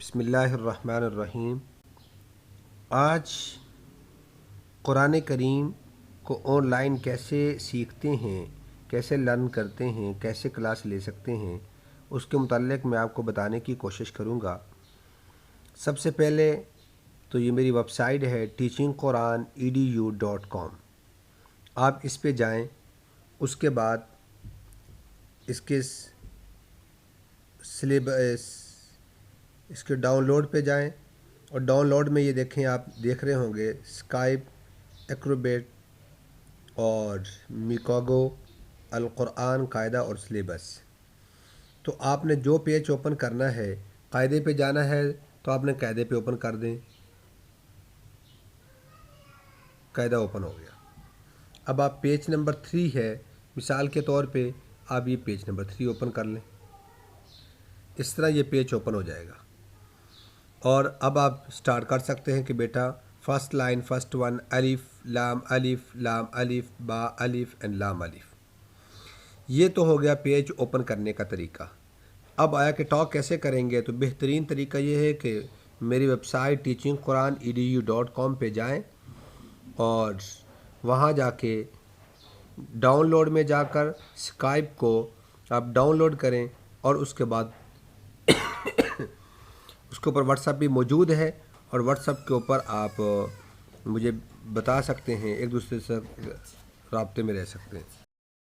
بسم اللہ الرحمن الرحیم۔ آج قرآن کریم کو آن لائن کیسے سیکھتے ہیں، کیسے لرن کرتے ہیں، کیسے کلاس لے سکتے ہیں، اس کے متعلق میں آپ کو بتانے کی کوشش کروں گا۔ سب سے پہلے تو یہ میری ویب سائٹ ہے teachingquran.edu.com۔ آپ اس پہ جائیں، اس کے بعد اس کے ڈاؤن لوڈ پہ جائیں، اور ڈاؤن لوڈ میں یہ دیکھیں، آپ دیکھ رہے ہوں گے اسکائپ، ایکروبیٹ اور میکاگو، القرآن قاعدہ اور سلیبس۔ تو آپ نے جو پیج اوپن کرنا ہے، قاعدے پہ جانا ہے تو آپ نے قاعدے پہ اوپن کر دیں، قاعدہ اوپن ہو گیا۔ اب آپ پیج نمبر 3 ہے، مثال کے طور پہ آپ یہ پیج نمبر 3 اوپن کر لیں، اس طرح یہ پیج اوپن ہو جائے گا۔ اور اب آپ سٹارٹ کر سکتے ہیں کہ بیٹا فرسٹ لائن، فرسٹ ون، الف لام الف با الف اینڈ لام الف۔ یہ تو ہو گیا پیج اوپن کرنے کا طریقہ۔ اب آیا کہ ٹاک کیسے کریں گے، تو بہترین طریقہ یہ ہے کہ میری ویب سائٹ teachingquran.edu.com پہ جائیں، اور وہاں جا کے ڈاؤن لوڈ میں جا کر اسکائپ کو آپ ڈاؤن لوڈ کریں، اور اس کے بعد اس کے اوپر واٹس ایپ بھی موجود ہے، اور واٹس ایپ کے اوپر آپ مجھے بتا سکتے ہیں، ایک دوسرے سے رابطے میں رہ سکتے ہیں۔